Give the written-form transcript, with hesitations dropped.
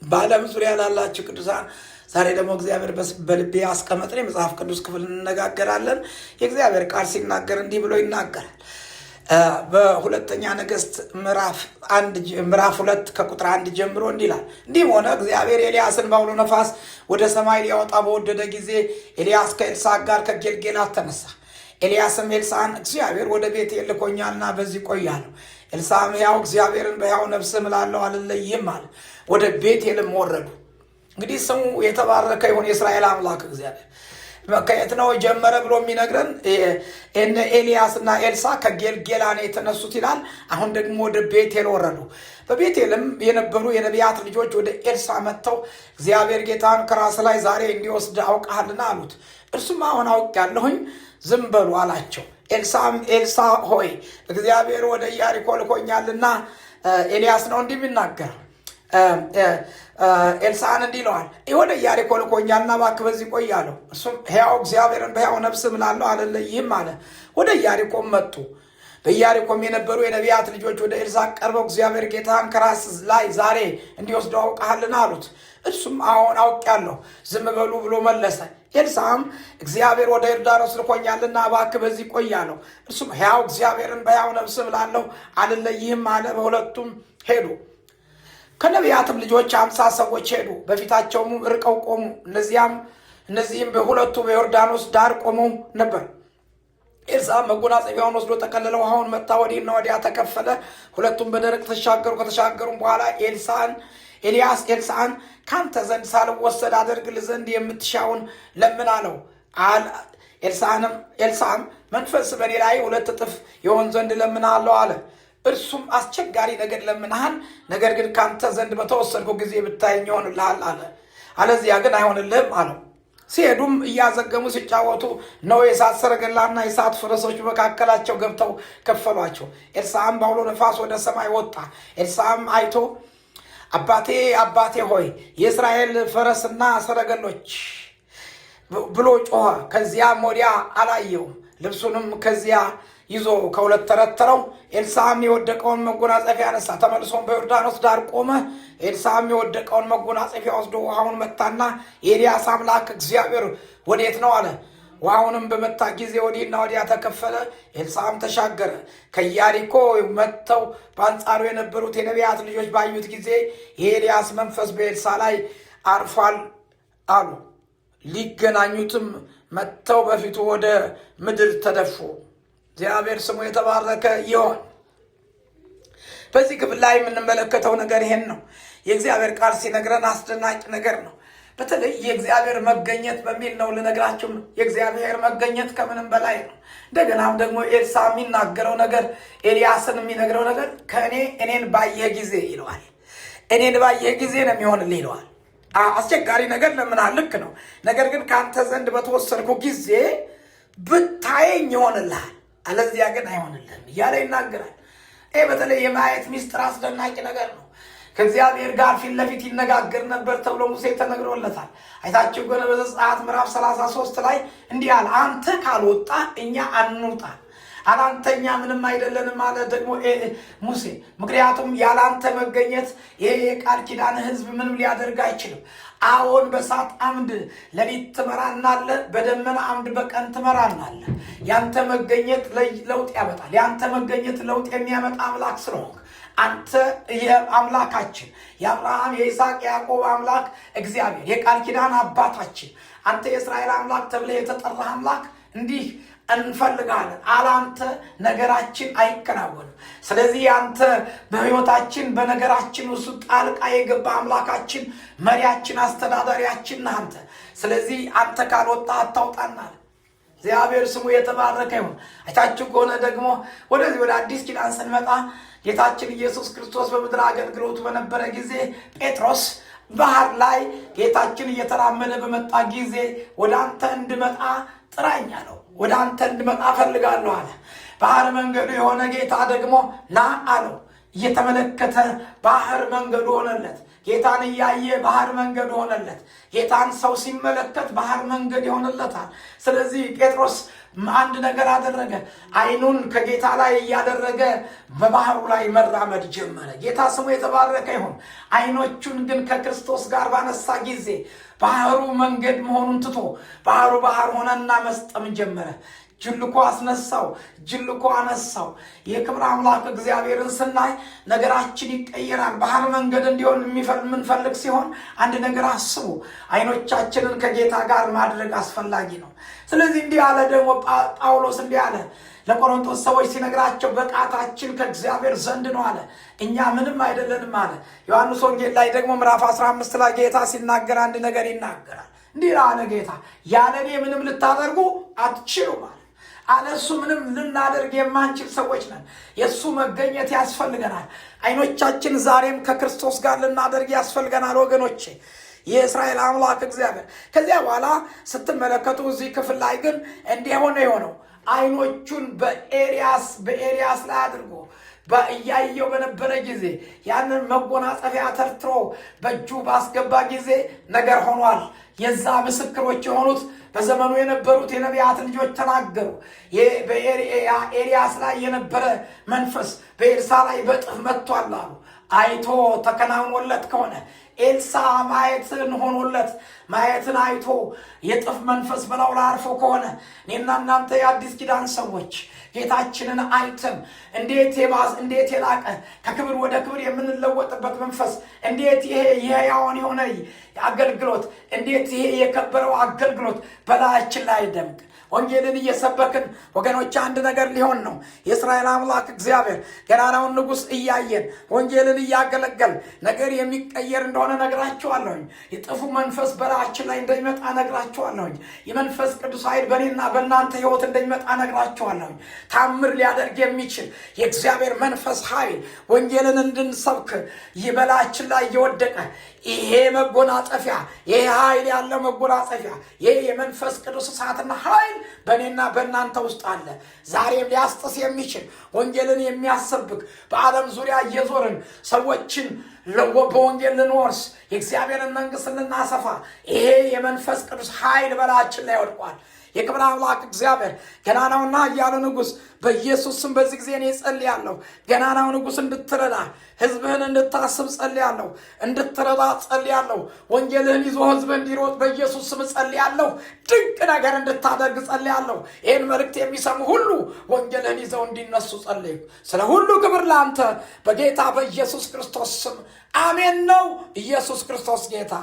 በዓለም ዙሪያ ላላችሁ ቅዱሳን ዛሬ ደግሞ እግዚአብሔር በልቤ ያስቀመጠን የመጽሐፍ ቅዱስ ክፍል እንነጋገራለን። የእግዚአብሔር ቃል ሲናገር እንዲህ ብሎ ይናገራል። በሁለተኛ ነገሥት ምዕራፍ 2 ከቁጥር 1 ጀምሮ እንዲህ ይላል። እንዲህም ሆነ እግዚአብሔር ኤልያስን በአውሎ ነፋስ ወደ ሰማይ ሊያወጣ በወደደ ጊዜ ኤልያስ ከኤልሳዕ ጋር ከጌልጌላ ተነሳ። ኤልያስም ኤልሳዕን እግዚአብሔር ወደ ቤቴል ልኮኛልና በዚህ ቆያለሁ። ኤልሳዕም ሕያው እግዚአብሔርን በሕያው ነፍስህ እምላለሁ አልለይህም አለ። ወደ ቤቴልም ወረዱ። እንግዲህ ስሙ የተባረከ ይሁን የእስራኤል አምላክ እግዚአብሔር። ከየት ነው ጀመረ ብሎ የሚነግረን ኤልያስና ኤልሳዕ ከጌልጌላ ነው የተነሱት ይላል። አሁን ደግሞ ወደ ቤቴል ወረዱ። በቤቴልም የነበሩ የነቢያት ልጆች ወደ ኤልሳዕ መጥተው እግዚአብሔር ጌታን ከራስ ላይ ዛሬ እንዲወስድ አውቃልና አሉት። እርሱም አሁን አውቄአለሁኝ ዝም በሉ አላቸው። ኤልሳዕም ኤልሳዕ ሆይ እግዚአብሔር ወደ ኢያሪኮ ልኮኛልና ኤልያስ ነው እንዲህ የሚናገረው። ኤልሳዕን እንዲህ ይለዋል፣ ወደ ኢያሪኮ ልኮኛልና እባክህ በዚህ ቆይ አለው። እርሱም ሕያው እግዚአብሔርን በሕያው ነፍስህ እምላለሁ አልለይህም አለ። ወደ ኢያሪኮም መጡ። በኢያሪኮም የነበሩ የነቢያት ልጆች ወደ ኤልሳዕ ቀርበው እግዚአብሔር ጌታህን ከራስ ላይ ዛሬ እንዲወስደው አውቀሃልና አሉት። እርሱም አዎን አውቄአለሁ ዝም በሉ ብሎ መለሰ። ኤልሳዕም እግዚአብሔር ወደ ዮርዳኖስ ልኮኛልና እባክህ በዚህ ቆይ አለው። እርሱም ሕያው እግዚአብሔርን በሕያው ነፍስህ እምላለሁ አልለይህም አለ። በሁለቱም ሄዱ። ከነቢያትም ልጆች 50 ሰዎች ሄዱ፣ በፊታቸውም ርቀው ቆሙ። እነዚህም በሁለቱ በዮርዳኖስ ዳር ቆመው ነበር። ኤልሳዕ መጎናጸፊያውን ወስዶ ጠቀለለ፣ ውሃውን መታ፣ ወዲህና ወዲያ ተከፈለ። ሁለቱም በደረቅ ተሻገሩ። ከተሻገሩም በኋላ ኤልያስ ኤልሳዕን ካንተ ዘንድ ሳልወሰድ አደርግልህ ዘንድ የምትሻውን ለምን አለው። ኤልሳዕም መንፈስ በእኔ ላይ 2 እጥፍ የሆን ዘንድ ለምንሃለሁ አለ። እርሱም አስቸጋሪ ነገር ለምንሃል፣ ነገር ግን ካንተ ዘንድ በተወሰድኩ ጊዜ ብታየኝ ይሆንልሃል አለ። አለዚያ ግን አይሆንልህም አለው። ሲሄዱም እያዘገሙ ሲጫወቱ ነው የእሳት ሰረገላና የእሳት ፈረሶች በመካከላቸው ገብተው ከፈሏቸው። ኤልሳዕም በአውሎ ነፋስ ወደ ሰማይ ወጣ። ኤልሳዕም አይቶ አባቴ አባቴ ሆይ የእስራኤል ፈረስና ሰረገሎች ብሎ ጮኸ። ከዚያም ወዲያ አላየውም። ልብሱንም ከዚያ ይዞ ከሁለት ተረተረው። ኤልሳዕም የወደቀውን መጎናጸፊያ አነሳ፣ ተመልሶም በዮርዳኖስ ዳር ቆመ። ኤልሳዕም የወደቀውን መጎናጸፊያ ወስዶ ውሃውን መታና የኤልያስ አምላክ እግዚአብሔር ወዴት ነው አለ። ውሃውንም በመታ ጊዜ ወዲህና ወዲያ ተከፈለ። ኤልሳዕም ተሻገረ። ከኢያሪኮ መጥተው በአንጻሩ የነበሩት የነቢያት ልጆች ባዩት ጊዜ የኤልያስ መንፈስ በኤልሳዕ ላይ አርፏል አሉ። ሊገናኙትም መጥተው በፊቱ ወደ ምድር ተደፉ። እግዚአብሔር ስሙ የተባረከ ይሆን። በዚህ ክፍል ላይ የምንመለከተው ነገር ይሄን ነው። የእግዚአብሔር ቃል ሲነግረን አስደናቂ ነገር ነው። በተለይ የእግዚአብሔር መገኘት በሚል ነው ልነግራችሁ። የእግዚአብሔር መገኘት ከምንም በላይ ነው። እንደገናም ደግሞ ኤልሳዕ የሚናገረው ነገር፣ ኤልያስን የሚነግረው ነገር እኔን ባየህ ጊዜ ይለዋል። እኔን ባየህ ጊዜ ነው የሚሆንልህ ይለዋል። አስቸጋሪ ነገር ለምንሃል፣ ልክ ነው። ነገር ግን ከአንተ ዘንድ በተወሰድኩ ጊዜ ብታየኝ ይሆንልሃል፣ አለዚያ ግን አይሆንልህም እያለ ይናገራል። ይህ በተለይ የማየት ሚስጥር አስደናቂ ነገር ነው። ከእግዚአብሔር ጋር ፊት ለፊት ይነጋገር ነበር ተብሎ ሙሴ ተነግሮለታል። አይታችሁ ገነ በዘጸአት ምዕራፍ 33 ላይ እንዲህ አለ፣ አንተ ካልወጣ እኛ አንውጣ፣ አላንተኛ ምንም አይደለንም አለ ደግሞ ሙሴ። ምክንያቱም ያላንተ መገኘት ይሄ የቃል ኪዳን ሕዝብ ምንም ሊያደርግ አይችልም። አዎን በእሳት አምድ ሌሊት ትመራናለ፣ በደመና አምድ በቀን ትመራናለ። ያንተ መገኘት ለውጥ ያመጣል። ያንተ መገኘት ለውጥ የሚያመጣ አምላክ ስለሆንክ አንተ የአምላካችን የአብርሃም የይስሐቅ የያዕቆብ አምላክ እግዚአብሔር የቃል ኪዳን አባታችን አንተ የእስራኤል አምላክ ተብለህ የተጠራህ አምላክ እንዲህ እንፈልጋለን። አላንተ ነገራችን አይከናወንም። ስለዚህ አንተ በሕይወታችን በነገራችን ውስጥ ጣልቃ የገባ አምላካችን፣ መሪያችን፣ አስተዳዳሪያችን ነህ አንተ። ስለዚህ አንተ ካልወጣ አታውጣናል። እግዚአብሔር ስሙ የተባረከ ይሁን። አይታችሁ ከሆነ ደግሞ ወደዚህ ወደ አዲስ ኪዳን ስንመጣ ጌታችን ኢየሱስ ክርስቶስ በምድር አገልግሎቱ በነበረ ጊዜ ጴጥሮስ ባህር ላይ ጌታችን እየተራመደ በመጣ ጊዜ ወደ አንተ እንድመጣ ጥራኝ አለው። ወደ አንተ እንድመጣ እፈልጋለሁ አለ። ባህር መንገዱ የሆነ ጌታ ደግሞ ና አለው። እየተመለከተ ባህር መንገዱ ሆነለት። ጌታን እያየ ባህር መንገድ ሆነለት። ጌታን ሰው ሲመለከት ባህር መንገድ ይሆንለታል። ስለዚህ ጴጥሮስ አንድ ነገር አደረገ። አይኑን ከጌታ ላይ እያደረገ በባህሩ ላይ መራመድ ጀመረ። ጌታ ስሙ የተባረከ ይሁን። አይኖቹን ግን ከክርስቶስ ጋር ባነሳ ጊዜ ባህሩ መንገድ መሆኑን ትቶ ባህሩ ባህር ሆነና መስጠም ጀመረ። ጅልኮ አስነሳው፣ ጅልኮ አነሳው። የክብር አምላክ እግዚአብሔርን ስናይ ነገራችን ይቀየራል። ባህር መንገድ እንዲሆን የምንፈልግ ሲሆን አንድ ነገር አስቡ፣ አይኖቻችንን ከጌታ ጋር ማድረግ አስፈላጊ ነው። ስለዚህ እንዲህ አለ ደግሞ ጳውሎስ እንዲህ አለ ለቆሮንቶስ ሰዎች ሲነግራቸው በቃታችን ከእግዚአብሔር ዘንድ ነው አለ፣ እኛ ምንም አይደለንም አለ። ዮሐንስ ወንጌል ላይ ደግሞ ምዕራፍ 15 ላይ ጌታ ሲናገር አንድ ነገር ይናገራል። እንዲህ አለ ጌታ፣ ያለ እኔ ምንም ልታደርጉ አትችሉም አለ። አለሱ ምንም ልናደርግ የማንችል ሰዎች ነን። የእሱ መገኘት ያስፈልገናል። አይኖቻችን ዛሬም ከክርስቶስ ጋር ልናደርግ ያስፈልገናል ወገኖቼ። የእስራኤል አምላክ እግዚአብሔር ከዚያ በኋላ ስትመለከቱ እዚህ ክፍል ላይ ግን እንዲሆነ የሆነው አይኖቹን በኤልያስ ላይ አድርጎ እያየው በነበረ ጊዜ ያንን መጎናጸፊያ ተርትሮ በእጁ ባስገባ ጊዜ ነገር ሆኗል። የዛ ምስክሮች የሆኑት በዘመኑ የነበሩት የነቢያት ልጆች ተናገሩ። በኤልያስ ላይ የነበረ መንፈስ በኤልሳ ላይ በእጥፍ መጥቷል አሉ። አይቶ ተከናውኖለት ከሆነ ኤልሳ ማየትን ሆኖለት ማየትን አይቶ የጥፍ መንፈስ በላዩ ላይ አርፎ ከሆነ እኔና እናንተ የአዲስ ኪዳን ሰዎች ጌታችንን አይተን እንዴት የላቀ ከክብር ወደ ክብር የምንለወጥበት መንፈስ እንዴት ይሄ የሕያዋን የሆነ አገልግሎት እንዴት ይሄ የከበረው አገልግሎት በላያችን ላይ ደምቅ። ወንጌልን እየሰበክን ወገኖች አንድ ነገር ሊሆን ነው። የእስራኤል አምላክ እግዚአብሔር ገናናውን ንጉሥ እያየን ወንጌልን እያገለገል ነገር የሚቀየር እንደሆነ ነግራችኋለሁኝ። የጥፉ መንፈስ በላያችን ላይ እንደሚመጣ ነግራችኋለሁኝ። የመንፈስ ቅዱስ ኃይል በእኔና በእናንተ ሕይወት እንደሚመጣ ነግራችኋለሁኝ። ታምር ሊያደርግ የሚችል የእግዚአብሔር መንፈስ ኃይል ወንጌልን እንድንሰብክ በላያችን ላይ እየወደቀ ይሄ መጎናጸፊያ ይሄ ኃይል ያለው መጎናጸፊያ ይሄ የመንፈስ ቅዱስ እሳትና ኃይል በእኔና በእናንተ ውስጥ አለ። ዛሬም ሊያስጥስ የሚችል ወንጌልን የሚያሰብክ በዓለም ዙሪያ እየዞርን ሰዎችን በወንጌል ልንወርስ የእግዚአብሔርን መንግሥት ልናሰፋ ይሄ የመንፈስ ቅዱስ ኃይል በላያችን ላይ ወድቋል። የክብር አምላክ እግዚአብሔር ገናናውና ኃያሉ ንጉሥ በኢየሱስ ስም በዚህ ጊዜ እኔ ጸልያለሁ። ገናናው ንጉሥ እንድትረዳ ሕዝብህን እንድታስብ ጸልያለሁ። እንድትረዳ ጸልያለሁ። ወንጌልህን ይዞ ሕዝብ እንዲሮጥ በኢየሱስ ስም ጸልያለሁ። ድንቅ ነገር እንድታደርግ ጸልያለሁ። ይህን መልእክት የሚሰሙ ሁሉ ወንጌልህን ይዘው እንዲነሱ ጸልዩ። ስለ ሁሉ ክብር ለአንተ በጌታ በኢየሱስ ክርስቶስ ስም አሜን ነው። ኢየሱስ ክርስቶስ ጌታ